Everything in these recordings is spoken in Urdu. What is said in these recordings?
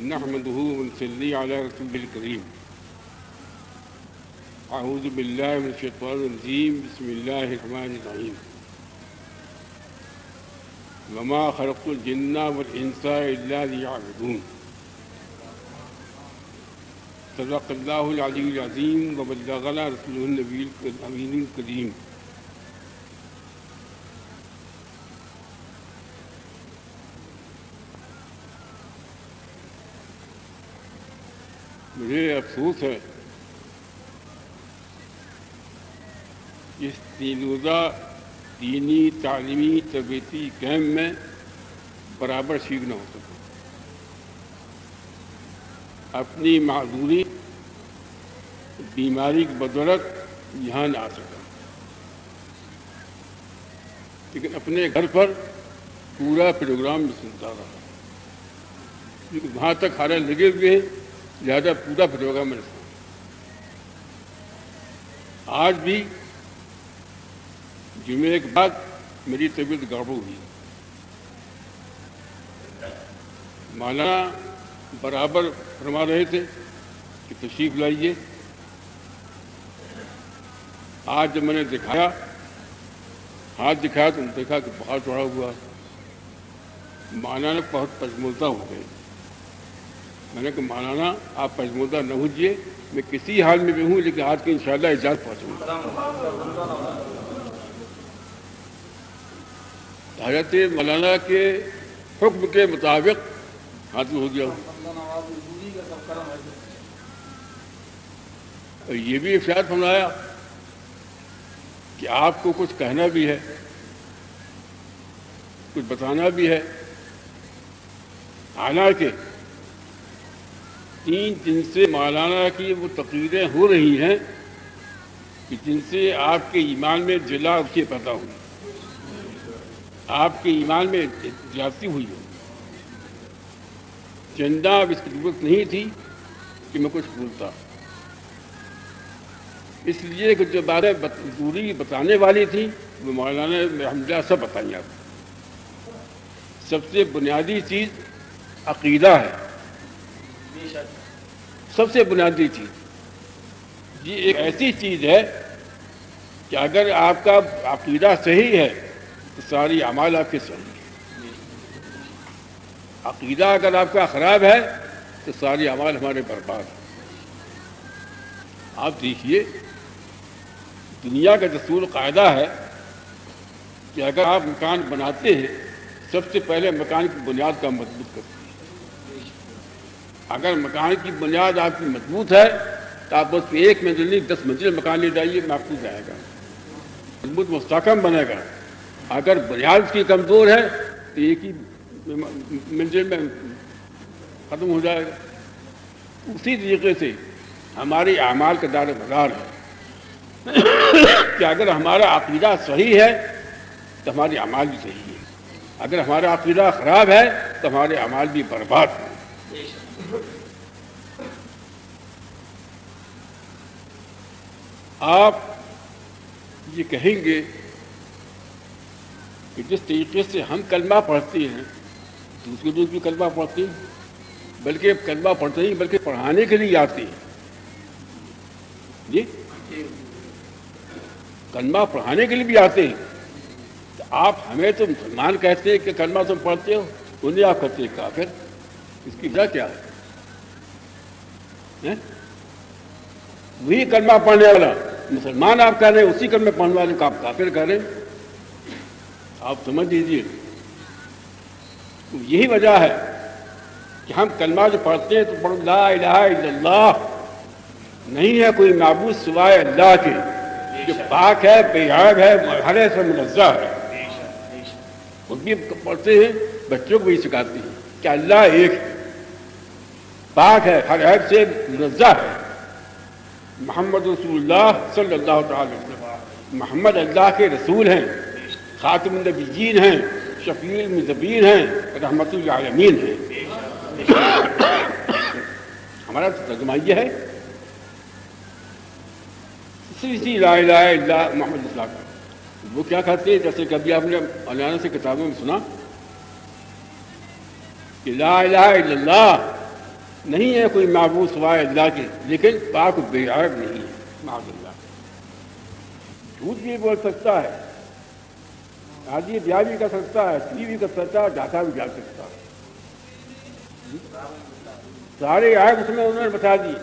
نحمده ونصلي على رسوله الكريم. أعوذ بالله من الشيطان الرجيم. بسم الله الرحمن الرحيم. وما خلقت الجن والإنس إلا ليعبدون. صدق الله العلي العظيم وبلغنا رسوله النبي الأمين الكريم. مجھے افسوس ہے اس 3 روزہ دینی تعلیمی تربیتی کیمپ میں برابر شریک نہ ہو سکا. اپنی معذوری بیماری کی بدولت یہاں نہ آ سکا، لیکن اپنے گھر پر پورا پروگرام میں سنتا رہا، کیونکہ وہاں تک حالات لگے ہوئے ہیں، لہٰذا پورا پروگرام میں سنا. آج بھی جمعے کے بعد میری طبیعت گڑبڑ ہوئی. مولانا برابر فرما رہے تھے کہ تشریف لائیے. آج جب میں نے ہاتھ دکھایا تو دیکھا کہ بہت چڑھا ہوا. مولانا بہت پشمولدہ ہو گئے. میں نے کہا مولانا آپ پشمولدہ نہ ہوجیے، میں کسی حال میں بھی ہوں لیکن آج کی انشاءاللہ اجازت پہنچوں گا. حضرت مولانا کے حکم کے مطابق حاضر ہو گیا ہوں. اور یہ بھی ارشاد فرمایا کہ آپ کو کچھ کہنا بھی ہے، کچھ بتانا بھی ہے. حالانکہ 3 دن سے مولانا کی وہ تقریریں ہو رہی ہیں کہ جن سے آپ کے ایمان میں جلا کے پیدا ہوئی، آپ کے ایمان میں زیادتی ہوئی ہو. چندہ اب اس کی ضرورت نہیں تھی کہ میں کچھ بولتا، اس لیے کہ جو باتیں ضروری بتانے والی تھی وہ مولانا نے الحمدللہ سب بتائیں. آپ سب سے بنیادی چیز عقیدہ ہے. سب سے بنیادی چیز یہ ایک ایسی چیز ہے کہ اگر آپ کا عقیدہ صحیح ہے تو ساری اعمال آپ کے صحیح ہیں. عقیدہ اگر آپ کا خراب ہے تو ساری اعمال ہمارے برباد ہیں. آپ دیکھیے دنیا کا دستور قاعدہ ہے کہ اگر آپ مکان بناتے ہیں سب سے پہلے مکان کی بنیاد کا مضبوط کرتے ہیں. اگر مکان کی بنیاد آپ کی مضبوط ہے تو آپ اس پہ 1 منزل نہیں 10 منزل مکان لے جائیے، محفوظ رہے گا، مضبوط مستحکم بنے گا. اگر بنیاد کی کمزور ہے تو ایک ہی منزل میں ختم ہو جائے گا. اسی طریقے سے ہماری اعمال کا دار مدار ہے کہ اگر ہمارا عقیدہ صحیح ہے تو ہمارے اعمال بھی صحیح ہے. اگر ہمارا عقیدہ خراب ہے تو ہمارے اعمال بھی برباد ہیں. آپ یہ کہیں گے کہ جس طریقے سے ہم کلمہ پڑھتے ہیں دوسرے لوگ بھی کلمہ پڑھتے ہیں، بلکہ کلمہ پڑھتے نہیں بلکہ پڑھانے کے لیے آتے ہیں. جی کلمہ پڑھانے کے لیے بھی آتے ہیں. تو آپ ہمیں تو مسلمان کہتے ہیں کہ کلمہ تم پڑھتے ہو، انہیں آپ کہتے ہیں کافر. اس کی وجہ کیا ہے؟ وہی کلمہ پڑھنے والا مسلمان آپ کہہ رہے ہیں، اسی کلمہ پڑھنے والے کو آپ کافر کہہ رہے ہیں. آپ سمجھ لیجیے یہی وجہ ہے کہ ہم کلمہ جو پڑھتے ہیں تو پڑھو لا الہ الا اللہ، نہیں ہے کوئی معبود سوائے اللہ کے جو پاک ہے، بے عیب ہے، ہر سے منزہ ہے. خود بھی پڑھتے ہیں، بچوں کو بھی سکھاتے ہیں کہ اللہ ایک ہے، پاک ہے، ہر عیب سے منزہ ہے. محمد رسول اللہ صلی اللہ تعالی وسلم، محمد اللہ کے رسول ہیں، خاتم النبیین ہیں، شفیع المذنبین ہیں، رحمت للعالمین ہیں. ہمارا ترجمہ یہ ہے اسی لا الہ الا اللہ محمد رسول اللہ. وہ کیا کہتے ہیں جیسے کبھی آپ نے مولانا سے کتابوں میں سنا کہ لا الہ الا اللہ نہیں ہے کوئی معبود سوائے اللہ کے، لیکن پاک بے عیب نہیں ہے، معاذ اللہ، جھوٹ بھی بول سکتا ہے، شادی بیاہ بھی کر سکتا ہے، چوری بھی کر سکتا ہے، ڈاکہ بھی جا سکتا ہے، سارے عیب اس میں انہوں نے بتا دیے۔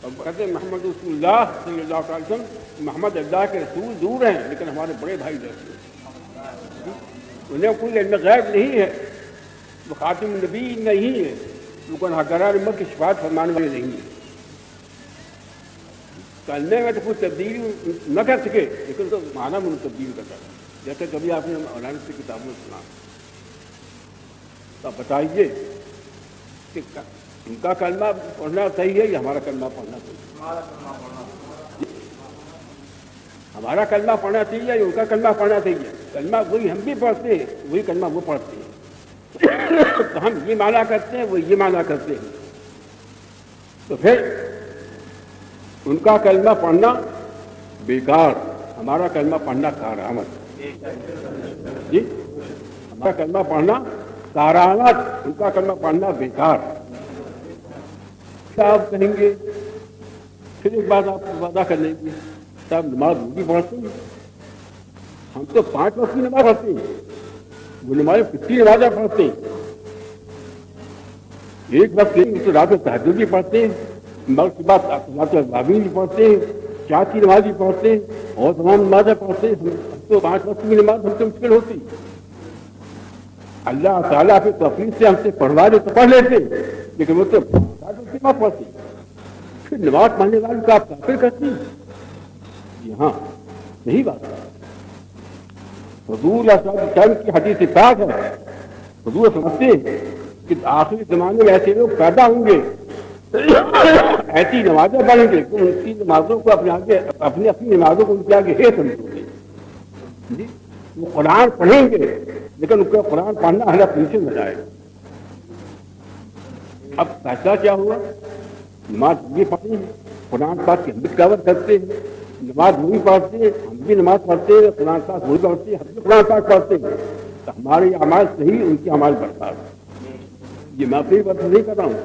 اور کہتے ہیں محمد رسول اللہ صلی اللہ علیہ وسلم، محمد اللہ کے رسول دور ہیں لیکن ہمارے بڑے بھائی جیسے ہیں، انہیں کوئی علم غیب نہیں ہے، وہ خاتم النبی نہیں ہے، وہ گناہگاران امت کی شفاعت فرمانے والے نہیں ہیں، کلمے میں تو کوئی تبدیلی نہ کر سکے لیکن اس کا معنی میں تبدیل کرتا ہے، جیسے کبھی آپ نے مولانا سے کتابوں میں سنا، تو آپ بتائیے کہ ان کا کلمہ پڑھنا صحیح ہے یا ہمارا کلمہ پڑھنا صحیح ہے؟ ہمارا کلمہ پڑھنا چاہیے یا ان کا کلمہ پڑھنا چاہیے؟ کلمہ وہی ہم بھی پڑھتے ہیں، وہی کلمہ وہ پڑھتے ہیں، تو ہم یہ معنی کرتے ہیں، وہ یہ معنی کرتے ہیں، تو پھر ان کا کلمہ پڑھنا بیکار، ہمارا کلمہ پڑھنا کارآمد، جی ہمارا کلمہ پڑھنا کارآمد، ان کا کلمہ پڑھنا بیکار۔ آپ کہیں گے، پھر ایک بات آپ کو وعدہ کر لیں گے، صاحب نماز وہ بھی پڑھتے ہیں، ہم تو 5 وقت کی نماز پڑھتے ہیں، وہ نماز کتنی نمازیں پڑھتے ہیں، ایک وقت نہیں تو رات میں تہجد بھی پڑھتے ہیں، مغرب کے بعد رات میں ابابیل بھی پڑھتے ہیں، چار کی نماز بھی پڑھتے ہیں، اور تمام نمازیں پڑھتے ہیں، ہم تو 5 وقت کی نماز ہم سے مشکل ہوتی، اللہ تعالیٰ پہ توفیق سے ہم سے پڑھوا دے تو پڑھ لیتے، لیکن وہ تو نماز پڑھتی، پھر نماز پڑھنے والوں کا آپ کافر کرتی ہیں؟ جی ہاں یہی بات ہے۔ حضور صلی اللہ علیہ وسلم کی حدیث پاک ہے، حضور سمجھتے ہیں کہ آخری زمانے میں ایسے لوگ پیدا ہوں گے، ایسی نمازیں پڑھیں گے کہ ان کی نمازوں کو اپنے آگے اپنی نمازوں کو ان کے آگے ہے سمجھو گے، جی وہ قرآن پڑھیں گے لیکن ان کا قرآن پڑھنا ہمارا پیچھے نہ جائے۔ اب فیصلہ کیا ہوا؟ نماز بھی پڑھتے ہیں، قرآن پاک کی ہم بھی تلاوت کرتے ہیں، نماز وہ بھی پڑھتے ہیں، ہم بھی نماز پڑھتے ہیں، قرآن پاک وہ بھی پڑھتے ہیں، ہم بھی قرآن پاک پڑھتے ہیں، تو ہمارے اعمال صحیح، ان کے اعمال برباد۔ یہ میں اپنی بات نہیں کر رہا ہوں،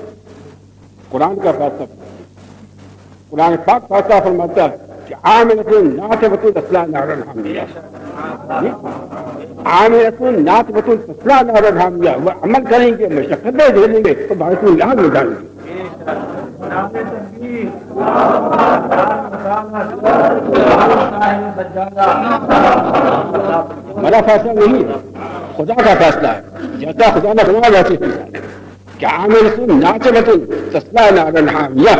قرآن کا فیصلہ، قرآن پاک فیصلہ فرماتا ہے کہ عاملۃ ناصبۃ تصلیٰ نارا حامیہ، عاملۃ ناصبۃ تصلیٰ نارا حامیہ، وہ عمل کریں گے، مشقتیں جھیلیں گے تو باعث اللہ میں جائیں گے۔ میرا فیصلہ نہیں ہے، خدا کا فیصلہ ہے، جیسا خدا نے بنایا ویسے کہ عاملۃ ناصبۃ تصلیٰ نارا حامیہ،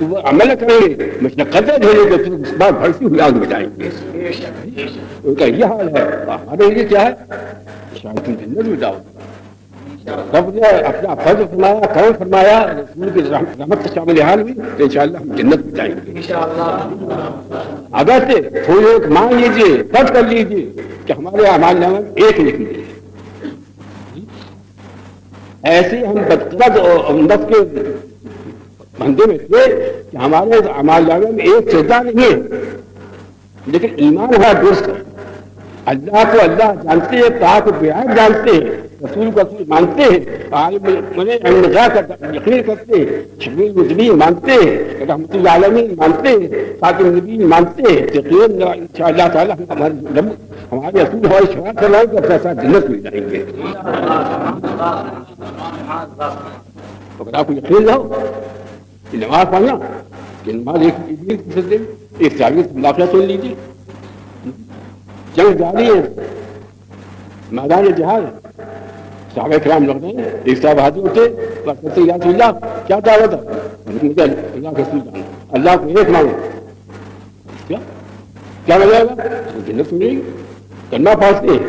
وہ عمل کریں گے، مشقتیں جھیلیں گے، پھر اس بار بھرتی ہوئی آگ میں جائیں گے۔ ان کا یہ حال ہے، ہمارے لیے کیا ہے؟ شاید تم جنت میں جاؤ، رب نے اپنا فرض فرمایا، کرم فرمایا، رسول کی رحمت سے شامل حال ہوئی تو انشاءاللہ ہم جنت میں جائیں گے۔ اگر سے تھوڑی ایک مان لیجیے، فرض کر لیجیے کہ ہمارے اعمال نامہ میں ایک لکھ لیجیے، ایسے ہم بدقسمت نفس کے بندے میں تھے کہ ہمارے اعمال نامے میں ایک سجدہ نہیں ہے، لیکن ایمان ہمارا درست ہے، اللہ کو اللہ جانتے ہیں، پاک کو بے عیب جانتے ہیں، رسول کو رسول مانتے ہیں، عالم کا یقین کرتے ہیں، شفیع المذنبین مانتے ہیں، رحمت اللہ عالمین مانتے ہیں، خاتم النبیین مانتے ہیں، یقین انشاءاللہ تعالیٰ ہمارے رسول ہماری شفاعت کرائیں گے، اپنا ساتھ جنت میں جائیں گے۔ اگر آپ کو یقین رہو کہ نماز پڑھنا، کہ نماز ایک سال واقعہ سن لیجیے، جنگ جاری ہے، میدان جہاد ہے، صحابہ کرام لوگ ہیں، ایک صاحب حاضر ہوتے اور کہتے یا رسول اللہ کیا دعوت ہے؟ مجھے اللہ کے رسول جانا، اللہ کو ایک مانگو، کیا ہو جائے گا؟ جنت میں کلمہ پڑھتے ہیں،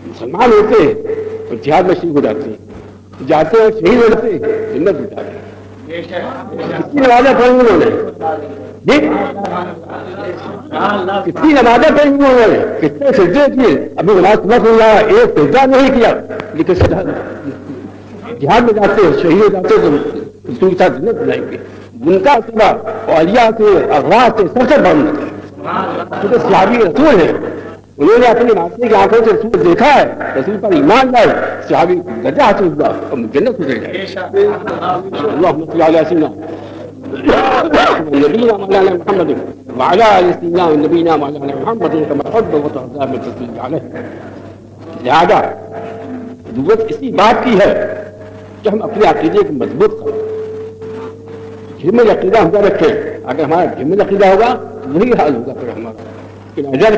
مسلمان ہوتے ہیں اور جہاد میں شریک ہو جاتے ہیں، جاتے ہیں شہید ہو جاتے ہیں، جنت میں جاتے ہیں۔ کتنی نمازیں پڑھی انہوں نے، جی کتنی نمازیں پڑھی انہوں نے، کتنے سجدے کیے، ابھی نماز سمجھ ہو رہا ہے، ایک سجدہ نہیں کیا، لیکن جہاد میں جاتے ہیں، شہید ہو جاتے ہیں تو اس کے ساتھ جنت جائیں گے۔ ان کا اولیاء سے اغراض سے سب سے بڑھ ہے، کیونکہ صحابی رسول ہے، انہوں نے اپنی ناطے کی آنکھوں سے رسول دیکھا ہے، رسول پر ایمان لائے، صحابی درجہ حاصل ہوا اور جنت میں چلے جائے۔ اللہم صل علی سیدنا نبینا مولانا محمد وعلی آل سیدنا نبینا مولانا محمد کما تحب وترضى بالتسلیم علیہ۔ لہذا ضرورت اسی بات کی ہے کہ ہم اپنے عقیدے کو مضبوط کریں، جمل عقیدہ ہم رکھیں۔ اگر ہمارا جمل عقیدہ ہوگا وہی حال ہوگا پھر ہمارا کہ نظر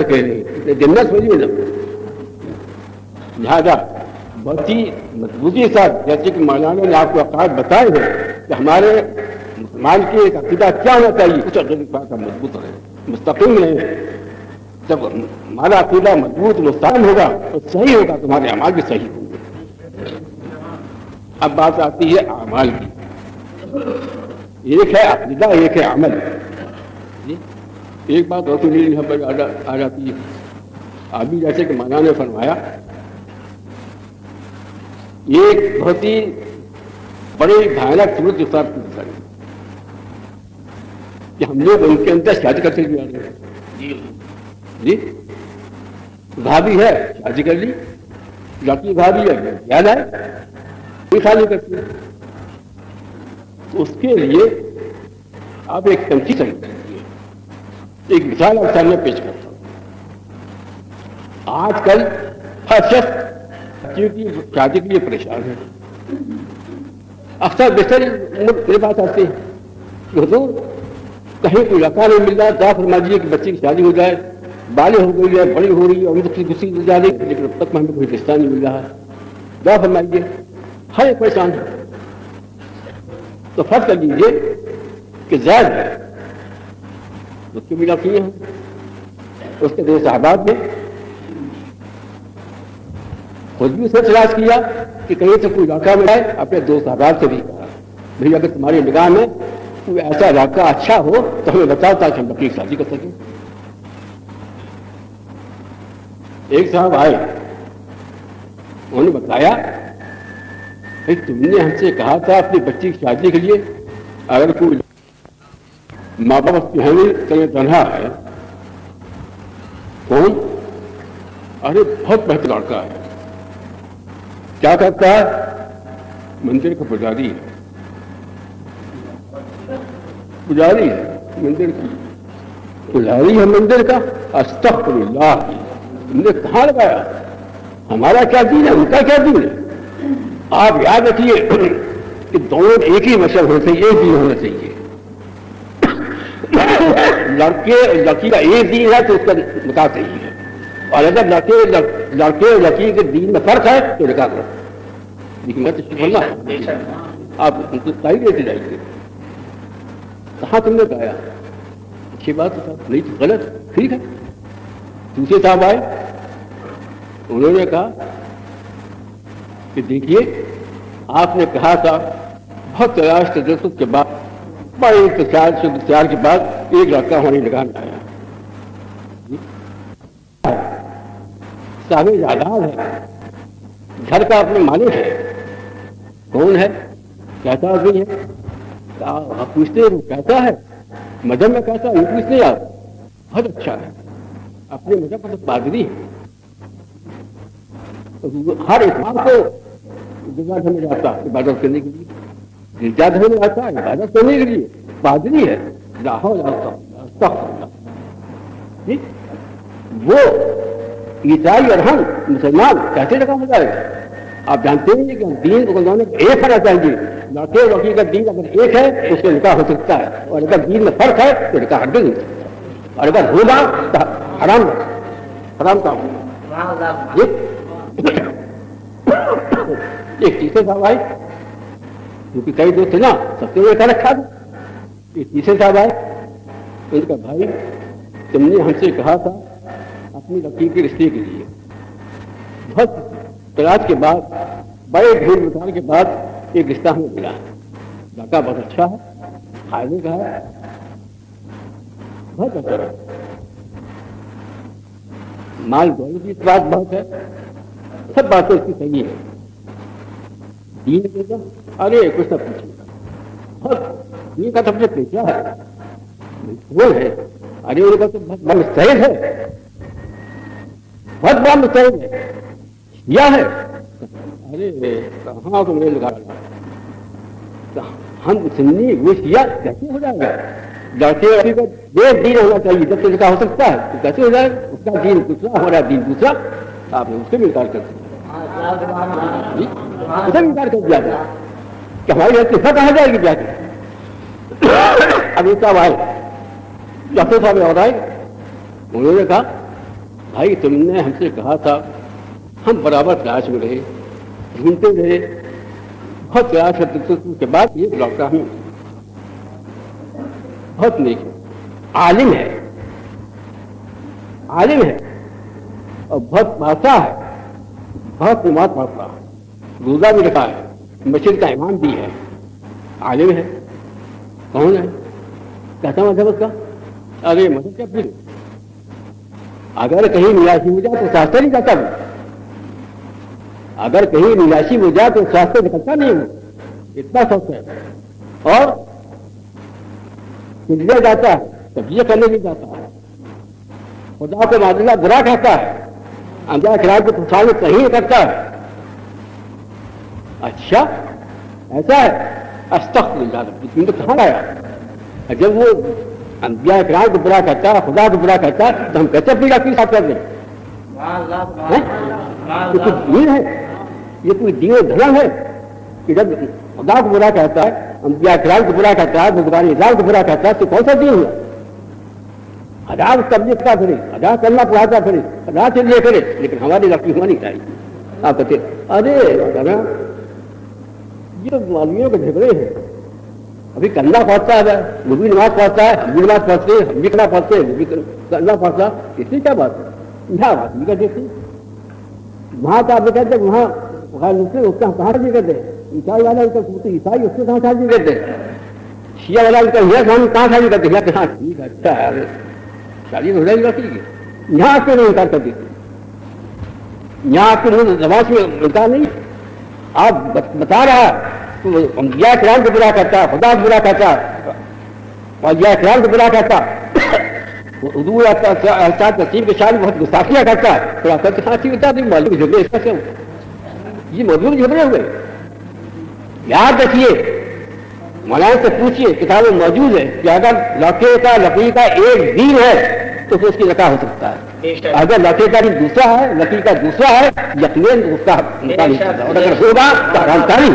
کہنے جنت ہوئی نا۔ لہٰذا بہت ہی مضبوطی کے ساتھ جیسے کہ مولانا نے آپ کو عقائد بتائے ہیں کہ ہمارے مسلمان کی ایک عقیدہ کیا ہونا چاہیے، اس عقیدے کا مضبوط رہے، مستقیم رہے۔ جب ہمارا عقیدہ مضبوط مستقیم ہوگا تو صحیح ہوگا، تمہارے اعمال بھی صحیح ہوں گے۔ اب بات آتی ہے اعمال کی، ایک ہے عقیدہ ایک ہے عمل۔ ایک بات اور تو میری یہاں پر آ جاتی ہے، ابھی جیسے کہ مولانا نے فرمایا ایک بہت ہی بڑی بھیانک صورت اختیار کی کہ ہم لوگ ان کے اندر شادی کرتے ہوئے آ رہے ہیں۔ جی بھابھی ہے شادی کر لی، لڑکی بھابھی ہے یاد ہے کوئی شادی کرتی ہے، تو اس کے لیے آپ ایک تنقید کریں، ایک مثال آپ سامنے پیش کرتا ہوں۔ آج کل ہر شخص بچیوں کی شادی کے لیے پریشان ہے۔ اکثر بیشتر میرے پاس آتے ہیں کہ حضور کہیں کوئی لڑکا نہیں مل رہا، دعا فرما دیجیے کہ بچے کی شادی ہو جائے، بالغ ہو گئی ہے، بڑی ہو رہی ہے، اور خوشی جا رہی ہے، لیکن اب تک ہمیں کوئی رشتہ نہیں مل رہا ہے، دعا فرمائیے۔ ہر ایک پریشان ہے۔ تو فرض کر لیجیے کہ زید ہے، اس کی بھی لڑکی ہیں، اس کے دو صحابات میں خود بھی اسے تلاش کیا کہ کہیں سے کوئی لڑکا مل جائے، اپنے دو صحابات سے بھی کہا بھائی اگر تمہاری نگاہ میں کوئی ایسا لڑکا اچھا ہو تو ہمیں بتاؤ تاکہ ہم اپنی شادی کر سکیں۔ ایک صاحب آئے، انہوں نے بتایا بھائی تم نے ہم سے کہا تھا اپنی بچی کی شادی کے لیے اگر کوئی ماں باپ کی ہمیں کہیں تنہا ہے، کون؟ ارے بہت بہتر لڑکا ہے، کیا کرتا ہے؟ مندر کا پجاری ہے، پجاری ہے مندر کا، پجاری ہے مندر کا۔ استغفر اللہ، تم نے کہاں لگایا؟ ہمارا کیا دین ہے، ان کا کیا دین ہے؟ آپ یاد رکھیے کہ دونوں ایک ہی مشہور ہونا چاہیے، ایک دین ہونا چاہیے۔ لڑکے لڑکی کا ایک دین ہے تو اس کا نکاح صحیح ہے، اور اگر لڑکے اور لڑکی کے دین میں فرق ہے تو نکاح کرو۔ لیکن میں تو آپ ان کو تائید دیتے جائیے، کہاں تم نے کہا اچھی بات ہے نہیں تو غلط، ٹھیک ہے۔ دوسرے صاحب آئے، انہوں نے کہا کہ دیکھیے آپ نے کہا تھا بہت تلاش تجسس کے بعد، بڑے اختیار کے بعد ایک لڑکا ہماری نگاہ میں آیا، صاحب جائیداد ہے، گھر کا اپنے مالک ہے، کون ہے؟ کیسا آدمی ہے؟ آپ پوچھتے ہیں وہ کیسا ہے، مذہب میں کیسا؟ یہ پوچھتے آپ، بہت اچھا ہے، اپنے مذہب پر پادری ہے، ہر اتوار کو گرجا میں جاتا عبادت کرنے کے لیے، گرجا گھر میں جاتا ہے عبادت کرنے کے لیے، پادری ہے، لاہور جاتا ہے۔ وہ عیسائی اور ہم مسلمان کیسے لگا ہو جائے گا؟ آپ جانتے ہیں کہ ہم دین کو دونوں ایک ہونا چاہیے، لڑکے اور لڑکی کا دین اگر ایک ہے تو اس سے نکاح ہو سکتا ہے، اور اگر دین میں فرق ہے تو نکاح ہرگز نہیں سکتا، اور اگر ہوگا تو حرام کا ہوگا۔ ایک تیسرے صاحب آئے، کیونکہ کئی دوست تھے نا سب سے ایسا رکھا تھا، ایک تیسرے صاحب آئے، ان کا بھائی تم نے ہم سے کہا تھا اپنی لڑکی کے رشتے کے لیے، بہت تلاش کے بعد بڑے ڈھونڈ بتانے کے بعد ایک رشتہ ہمیں ملا، لڑکا بہت اچھا ہے، فائدے کا ہے، بہت اچھا ہے، مال دولت کی بات بہت ہے، سب باتیں اس کی صحیح ہے، دین کے تو ارے کچھ نہ پوچھے، بہت دین کا سب سے پیچھا ہے، وہ ہے، ارے ان کا تو بہت مستحد ہے، بہت بڑا مستحب ہے یا ہے. ارے کہاں کو میں لگا ہم سنی وہ شیعہ کیسے ہو جائے گا؟ جیسے ایک دین ہونا چاہیے جب تک ہو سکتا ہے تو کیسے ہو جائے گا؟ اس کا دین دوسرا ہمارا دین دوسرا. آپ نے اس سے بھی انکار کر دیا, اسے بھی انکار کر دیا تھا کہ ہماری غلطی سب کہاں جائے گی جا کے. اب یہ صاحب آئے ڈاکٹر صاحب اور آئے, انہوں نے کہا بھائی تم نے ہم سے کہا تھا, ہم برابر تلاش میں رہے, ڈھونڈتے رہے, بہت تلاش کرتے کے بعد یہ ڈاکٹر ہمیں بہت نیک ہے, عالم ہے, عالم ہے اور بہت پڑھتا ہے, بہت نماز پڑھتا ہے, روزہ بھی رکھا ہے, مسجد کا امام بھی ہے, عالم ہے. کون ہے؟ کہتا مذہب اس کا. ارے مذہب کیا پھر اگر کہیں نیلاشی ہو جائے تو ساستے نہیں جاتا وہ, اگر کہیں نیلاشی ہو جائے تو ساستے نکلتا نہیں وہ, اتنا سخت ہے. اور سجدے جاتا ہے, تبلیغ کرنے نہیں جاتا ہے, خدا کو معاملہ برا کہتا ہے, انبیاء کرام کو پہچان کہیں کرتا ہے. اچھا ایسا ہے؟ استغفر اللہ, تم تو کہاں آیا؟ جب وہ انبیاء کرام کو برا کرتا ہے, خدا کو برا کرتا ہے, تو ہم کیسے اپنی ڈاکٹری ساتھ کر دیں؟ یہ کوئی دین ہے؟ یہ کوئی دین و دھرم ہے کہ جب خدا کو برا کرتا ہے, انبیاء کرام کو برا کرتا ہے, بزرگان اسلام کو برا کرتا ہے, تو کون سا دین ہے؟ ہزار تبلیغ کا کرے, ہزار کرنا پڑھاتا کرے, ہزار سے لے کرے, لیکن ہماری ڈاکٹری ہونی چاہیے. آپ کہتے ارے یہ تو معلومیوں کے جھگڑے ہیں. ابھی کرنا پڑتا ہے, وہ بھی نماز پڑھتا ہے, ہم بھی نماز پڑھتے ہیں, ہم بھی کرنا پڑھتے ہیں, وہ بھی کرنا پڑتا ہے. اس سے کیا بات ہے؟ یہاں بات نہیں کر دیتے. وہاں کا آپ کہتے ہیں وہاں اس کا کہاں بھی کرتے ہیں, عیسائی والا عیسائی اس سے کہاں شادی کرتے ہیں, شیعہ والا کا یہ کہاں شادی کرتے ہیں. کہاں ٹھیک ہے, اچھا ہے, شادی ہو جائے گی ٹھیک ہے. یہاں آپ کو نہیں انکار کر دیتے, یہاں آپ کو زبان میں انکار نہیں. آپ بتا رہا انبیاء کرام کو برا کرتا, خدا کو برا کرتا, انبیاء کرام کو برا کرتا, حضور تقسیم کے شان بہت گستاخیاں کرتا ہے. تھوڑا سر کہاں سی ہوتا ہے معلوم جھگڑے اس کا کیا, یہ موضوع جھگڑے ہوئے. یاد رکھیے, مولانا سے پوچھیے, کتابیں موجود ہے کہ اگر لکڑی کا ایک دین ہے تو اس کی نکاح ہو سکتا ہے. اگر لکڑی کا بھی دوسرا ہے, لکڑی کا دوسرا ہے, یقیناً اس کا نکاح نہیں ہوتا, اور اگر ہوگا تو حرام کاری.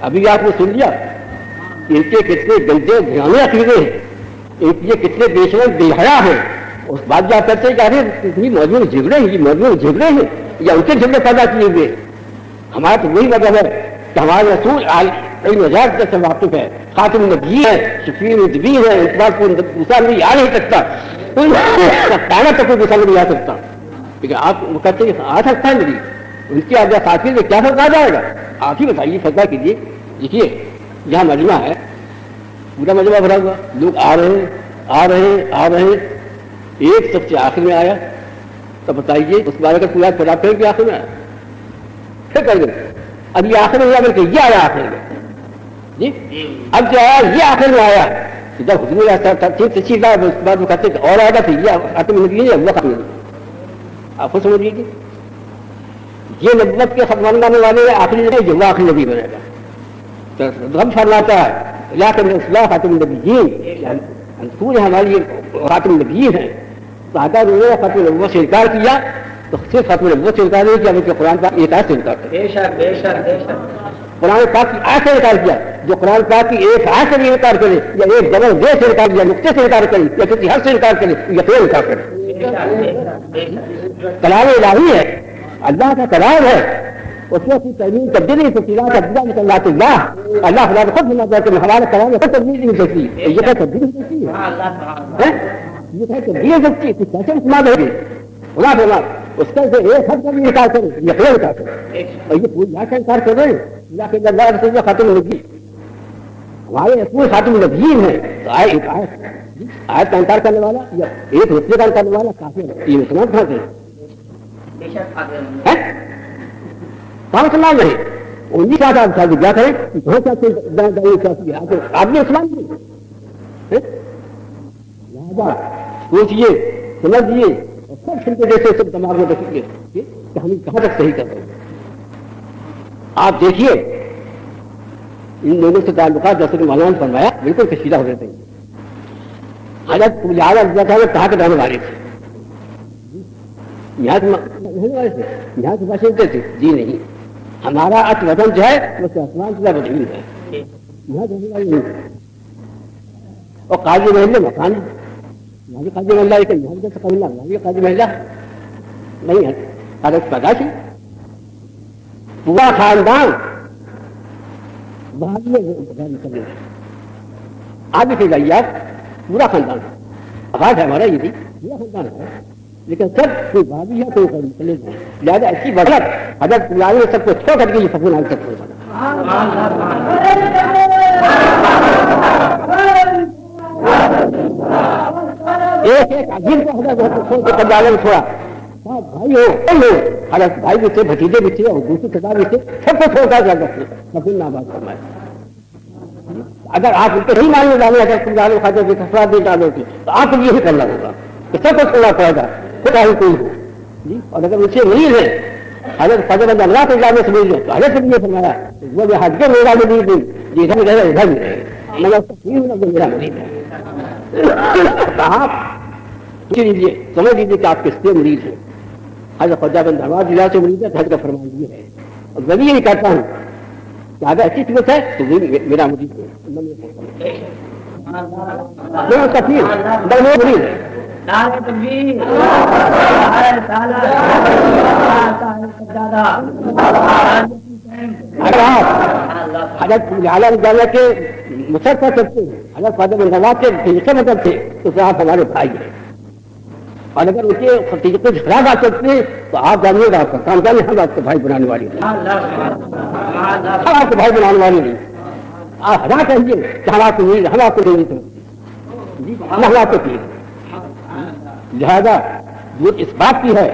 ابھی آپ نے سن لیا ان کے کتنے گندے گھرانے عقیدے ہیں, ان کے کتنے بیشرم بے حیا ہیں. اس بات جو آپ کرتے ہیں کہ ارے اتنی موجود جھگڑے ہیں, یہ موجود جھگڑے ہیں یا ان کے جھگڑے پیدا کیے ہوئے. ہمارا تو وہی مطلب ہے کہ ہمارے رسول نجات سے واقف ہے, خاتم النبی ہے, شفیع النبی ہے, اس بات کو دوسرا نہیں آ نہیں سکتا, پہلا تک کوئی دوسرا نہیں آ سکتا. لیکن آپ کہتے ہیں آ سکتا ہے نہیں, ان کے آگے خاطر میں کیا فرق آ جائے گا؟ آپ ہی بتائیے, فضا کیجیے. دیکھیے یہاں مجمع ہے, پورا مجمع بھرا ہوا, لوگ آ رہے ہیں, ایک سب سے آخر میں آیا, تو بتائیے اس بارے کا پورا خراب کریں کہ آخر میں آیا, پھر کر دیں. اب یہ آخر میں آیا بلکہ یہ آیا آخر میں, جی اب جو آیا یہ آخر میں آیا, جب حضور سچی بات اس بات میں کہتے اور آئے گا پھر یہ ختم نہیں ہے, وہ ختم نہیں. آپ کو سمجھ لیجیے یہ نبوت کے ختم لانے والے آخری نہیں, جو وہ آخری نبی بنے گا. غم فرماتا ہے خاتم النبیین, پورے ہماری خاتم النبیین ہیں. تو اگر انہوں نے خاتم النبوت سے انکار کیا تو صرف خاتم النبوت سے انکار نہیں کیا بلکہ قرآن پاک ایک آیت سے انکار کیا. قرآن پاک کی آیت سے انکار کیا. جو قرآن پاک کی ایک آیت سے بھی انکار کرے یا ایک جبر دے سے انکار کیا, نقطے سے انکار کرے یا کسی حد سے انکار کرے یا پھر انکار کرے. کلام الہی ہے, اللہ کا کلام ہے, اس میں کوئی تبدیل تبدیلی نہیں سکتی. اللہ خدا کو خود بنا کہ ہمارے کلام میں کوئی تبدیلی نہیں سکتی. یہ کیا تبدیلی سکتی ہے؟ یہ کیا تبدیلی سکتی ہے؟ کیسے استعمال ہوگی؟ خدا بنا اس کا ایک حد کا بھی انکار کرے یا پھر انکار کرے, اور یہ پوری یہاں کا انکار کر رہے ہیں. اللہ رسول خاتم النبی, ہمارے رسول خاتم النبیین ہیں. تو آیت کا انکار کرنے والا یا ایک رتبے کا انکار کرنے والا کافی ہے. یہ مسلمان کہاں سے کہاں مسلمان نہیں, انہیں کا آپ شادی کیا کریں کہاں چاہتے آپ نے اسلام کی لہٰذا سوچیے سمجھیے اور سب سنتے جیسے سب دماغ میں رکھیے کہ ہم کہاں تک صحیح کر رہے ہیں. آپ دیکھیے ان لوگوں سے تعلقات جیسے کہ مولانا نے فرمایا بالکل کشیدہ ہو رہتے ہیں. حضرت کہاں کے رہنے والے تھے؟ یہاں سے باشندے تھے؟ جی نہیں, ہمارا وطن جو ہے وہ آسمان سے بدل ہے, یہاں رہنے والے نہیں. اور قاضی محلے مکان قاضی محلہ قاضی محلہ نہیں ہے. حضرت پیدائش پورا خاندان آج بھی جائیے آپ, پورا خاندان آواز ہے ہمارا یہ بھی پورا خاندان ہے, لیکن سب کوئی بھابھی ہے کوئی مختلف ہے. لہٰذا ایسی بدت حضرت پجاری نے سب کو چھوڑ کر کے یہ سکون آج تک ایک ایک عظیم کو حضرت پجاری نے چھوڑا. بھائی ہو حضرت بھائی بھی تھے, بھتیجے بھی تھے, اور دوسری کتاب بھی تھے, سب کو چھوڑ کر سکون آباد فرمائے. اگر آپ ان کو نہیں ماننے ڈالیں اگر پجاری خاطر کے خسرات نہیں ڈالو گے تو آپ کو یہی کرنا ہوگا کہ سب کو چھوڑنا پڑے گا خدا ہی کوئی ہو جی. اور اگر ان سے مریض ہے حضرت فضل اللہ کے جانے سے مریض ہے تو حضرت نے یہ فرمایا وہ جو حج کے میرا مریض نہیں جی ادھر بھی رہے ادھر بھی رہے, مگر میرا مریض ہے. آپ لیجیے سمجھ لیجیے کہ آپ کس سے مریض ہیں. حضرت خواجہ بن درواز ضلع سے مریض ہے تو حضرت کا فرمان یہ ہے. اور میں بھی یہی کہتا ہوں کہ اگر ایسی صورت ہے تو میرا مریض ہے, میں اس کا پیر مریض ہے. اگر آپ حضرت عالم جانا کے مسرفہ کرتے ہیں, حضرت خواجہ بن درواز کے طریقے مطلب تھے تو پھر آپ ہمارے بھائی ہیں. اور اگر ان کے کچھ خراب آ سکتے ہیں تو آپ جانیے گا آپ کا کام جانے ہم آپ کو بھائی بنانے والی نہیں, ہم آپ کو بھائی بنانے والی نہیں. آپ ہزار کہیے کہ ہم آپ کو نہیں, ہم آپ کو نہیں جی, ہم آپ کو پیے. لہذا وہ اس بات کی ہے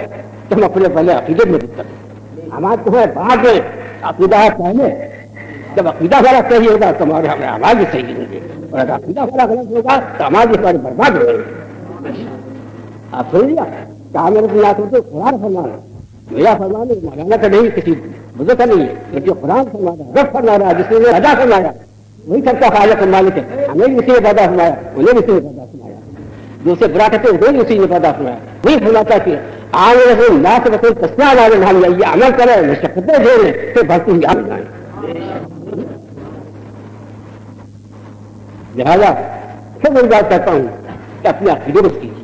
کہ ہم اپنے پہلے عقیدے میں دقت ہے. ہمارے کو ہے بعد میں عقیدہ ہے پہلے. جب عقیدہ والا صحیح ہوگا تو ہمارے آواز بھی صحیح ہوں گے, اور اگر عقیدہ والا غلط ہوگا تو آواز بھی ہمارے برباد ہو جائے. آپ سن لیا کہا میرے کو یاد ہوتے قرآن فرمانا میرا فرمانا مولانا کا نہیں کسی بزرگ کا نہیں ہے, لیکن قرآن فرمانا رب فرمانا جس نے ادا فرمایا وہی سب کا خالق مالک ہے. ہمیں بھی اسی نے پیدا فرمایا, انہیں بھی اسی نے پیدا فرمایا, جو اسے برا کہتے ہیں وہی اسی نے پیدا فرمایا. وہی فرماتا کہ آگے اللہ سے بطور تسنا والے ہم یہ عمل کریں مشقتیں دیں پھر بھرتی ہوئی آ جائیں. لہٰذا پھر میں بات کرتا ہوں کہ اپنے عقیدے کو کیجیے.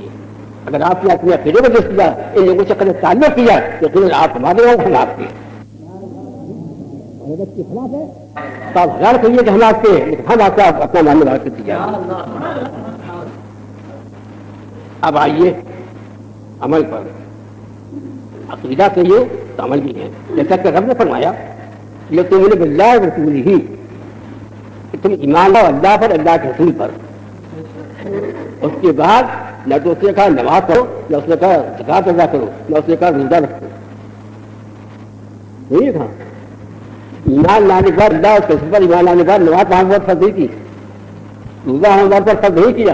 اگر آپ نے اپنے عقیدے کو دیکھ کیا ان لوگوں سے کبھی تعلق کیا تو پھر آپ ہمارے ہوں ہم آپ کے خلاف ہے تو آپ ہزار کہیے کہ ہم آپ کے ہم آپ کا اپنا ماننے والا کر دیا. اب آئیے عمل پر. عقیدہ کہیے تو عمل بھی ہے. جیسا کہ رب نے فرمایا یہ تم نے باللہ رسول ہی تم ایمان لاؤ اللہ پر, اللہ کے رسول پر. اس کے بعد نہ تو اس نے کہا نماز پڑھو, نہ اس نے کہا زکات ادا کرو, نہ اس نے کہا روزہ رکھو. نہیں کہا ایمان لانے کے بعد اللہ اس کے رسول پر ایمان لانے کے بعد نماز ہمارے پر فرض نہیں کی, روزہ ہمارے پر فرض نہیں کیا.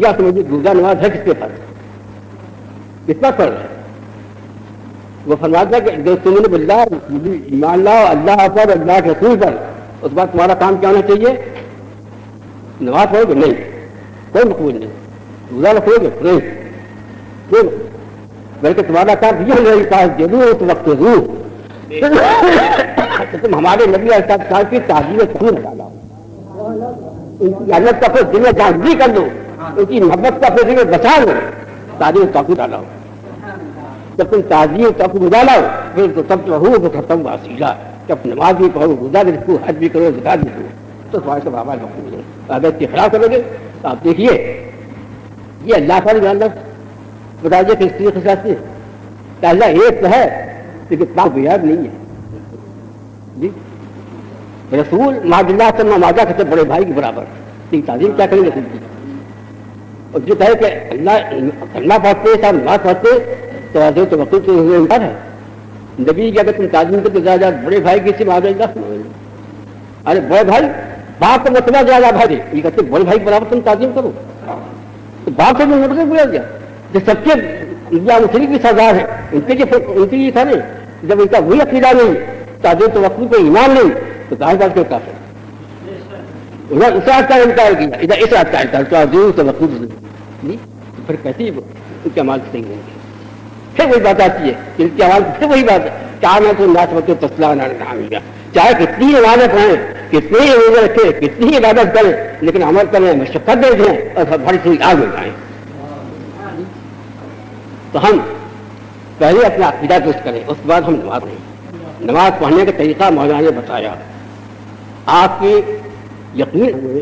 یا سمجھے روزہ نماز ہے کس کے پر, کس پر فرض ہے؟ وہ فرماتا کہ جو تم نے باللہ ایمان لاؤ اللہ پر, اللہ کے رسول پر, اس بعد تمہارا کام کیا ہونا چاہیے؟ نماز پڑھو گے نہیں, کوئی مقبول نہیں. روزہ رکھو گے نہیں, کیوں؟ بلکہ تمہارا کام یہ ہے کہ ضرور تو وقت ضرور تم ہمارے نبی علیہ السلام کی تعظیم ضرور ڈالا, ان کی عزت کا پھر دل میں جانبی کر لو, ان کی محبت کا پھر دل میں بچا لو, تعظیم توقع ڈالا ہو. جب تم تعظیم توقع ڈالا ہو پھر تو تب تو ہو تو ختم واسیلہ. جب نماز بھی پڑھو, روزہ بھی رکھو, حج بھی کرو, زکات بھی کرو, تو تمہارے سب آواز مقبول ہے. اگر اس کے خلاف کرو گے تو آپ دیکھیے یہ اللہ کا جاننا بتائیے کس طریقے سے کہ اللہ ایک تو ہے لیکن اتنا بیاب نہیں ہے جی. رسول ماض اللہ سے ماجا کہتے بڑے بھائی کے برابر, تعظیم کیا کریں گے خود کی. اور جو کہے کہ اللہ کلمہ پڑھتے صاحب نماز پڑھتے تو حضرت وقت ہے, نبی کی اگر تم تعظیم کرتے زیادہ بڑے بھائی کی سے معاذ اللہ، ارے بڑے بھائی باپ کو مرتبہ زیادہ بھائی دے، یہ کہتے بڑے بھائی کے برابر تم تعظیم کرو، تو باپ سے بھی مرتبہ بولا گیا جو سب کے مسلم کی سردار ہے، ان کے یہ تھا نہیں، جب ان کا وہی عقیدہ نہیں، تعظیم تو وقت کو ایمان نہیں، تو ظاہر بات کیوں کافر انہوں نے اس رات کا انکار کیا، ادھر اس رات کا انکار تعظیم تو وقت نہیں، پھر کیسے ان کے عمال صحیح ہوں گے؟ پھر وہی بات آتی ہے کہ ان کی آواز پھر وہی بات ہے، چاہ میں تو ناچ بچوں تسلا نہ چاہے کتنی نمازیں پڑھیں، کتنی ہی روزے رکھیں، کتنی ہی عبادت کریں، لیکن عمل کریں، مشقت دے دیں اور بڑی سی آگ میں جائیں۔ تو ہم پہلے اپنا عقیدہ درست کریں، اس کے بعد ہم نماز پڑھیں۔ نماز پڑھنے کا طریقہ مولانا نے بتایا، آپ کی یقین ہوئے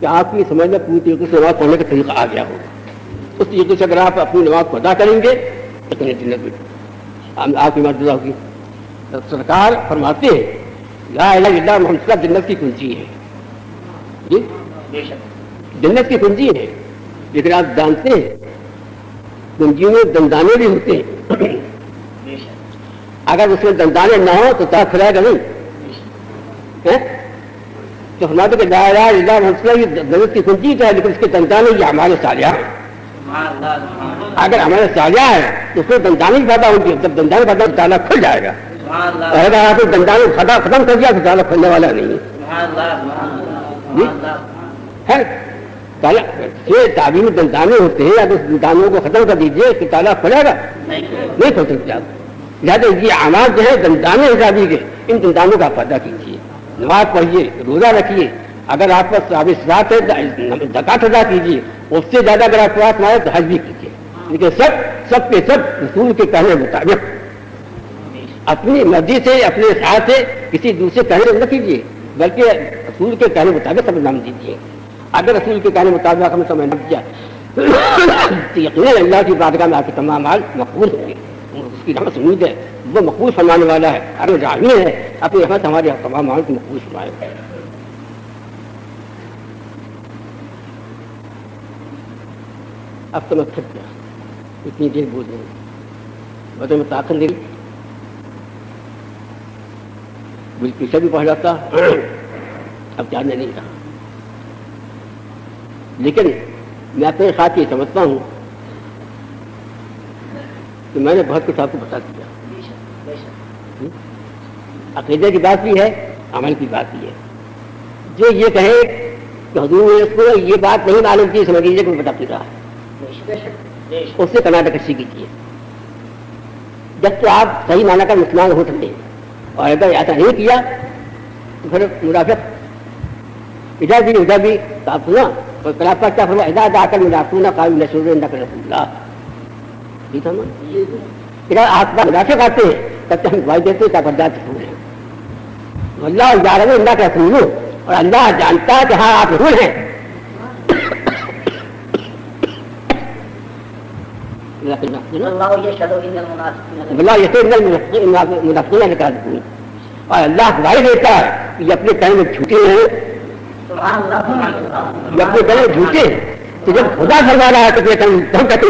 کہ آپ کی سمجھ میں پوری طریقے سے نماز پڑھنے کا طریقہ آ گیا ہوگا، اس طریقے سے اگر آپ اپنی نماز کو ادا کریں گے تو جنت میں آپ کی مرضی ہوگی۔ سرکار فرماتے ہیں لا الہ الا اللہ محمد صلی اللہ جنت کی کنجی ہے، جی جنت کی کنجی ہے، لیکن آپ جانتے ہیں کنجی میں دندانے بھی ہوتے ہیں، اگر اس میں دندانے نہ ہو تو تالا کھلائے گا نہیں، تو فرماتے کہ لا الہ الا اللہ محمد صلی اللہ یہ جنت کی کنجی ہے، لیکن اس کے دندانے یہ ہمارے صالحہ ہیں، اگر ہمارے صالحہ ہے تو اس میں دندانے کی پیدا ہوگی، جب دندانے پیدا تو تالا کھل جائے گا، اگر آپ نے دندانے ختم کر دیا تو تالا کھلنے والا نہیں ہے۔ تعبیر دندانے ہوتے ہیں، اگر دندانوں کو ختم کر دیجیے تو تالا کھلے گا نہیں کھل سکتے آپ، لہٰذا یہ اعمال جو ہے دندانے حسابی کے، ان دندانوں کا فائدہ کیجیے، نماز پڑھیے، روزہ رکھیے، اگر آپ کا ثابت صلاۃ ہے زکات ادا کیجیے، اس سے زیادہ اگر آپ کو مارے تو حج بھی کیجیے، لیکن سب کے سب رسول کے کہنے مطابق، اپنی مرضی سے اپنے ساتھ سے کسی دوسرے کہنے نہ کیجیے، بلکہ رسول کے کہنے مطابق سب نام دیجیے۔ اگر رسول کے کہنے مطابق ہم نے سمجھ کیا تو یقیناً اللہ کی بارگاہ میں آپ کے تمام اعمال مقبول ہوں گے، اس کی رحمت امید ہے، وہ مقبول فرمانے والا ہے، اگر راہی ہے اپنی رحمت ہمارے تمام اعمال کو مقبول فرمائے۔ اب تو میں تھک گیا، اتنی دیر بول رہی ہوں، بطور میں تاخیر لے بل پیچھے بھی پڑھ جاتا، اب جاننے نہیں رہا، لیکن میں اپنے ساتھ یہ سمجھتا ہوں کہ میں نے بہت کچھ آپ کو بتا دیا، عقیدے کی بات بھی ہے، عمل کی بات بھی ہے۔ جو یہ کہے کہ حضور نے اس کو یہ بات نہیں معلوم کی، سمجھ لیجیے کہ وہ بتا رہا ہے، اس سے کناٹا کشی کیجیے، جب تو آپ صحیح معنی کا مسلمان ہو سکتے ہیں، اور اگر ایسا نہیں کیا تو پھر منافق ادھر بھی تو آپ سنا کیا فرما ادا آ کر منافقون قالوا نشهد انك رسول اللہ، ٹھیک ہے نا؟ ادھر آپ منافق آتے ہیں تب تک ہم گواہی دیتے ہیں کہ برداشت رسول ہیں، واللہ یعلم انک رسول، اور اللہ جانتا ہے کہ ہاں آپ رسول ہیں۔ اللہ یشہد ان المنافقین لکاذبون، اور اللہ گواہی دیتا ہے کہ یہ اپنے کہنے میں جھوٹے ہیں، یہ اپنے کہنے میں جھوٹے ہیں، تو جب خدا فرما رہا ہے تو یہ کہتے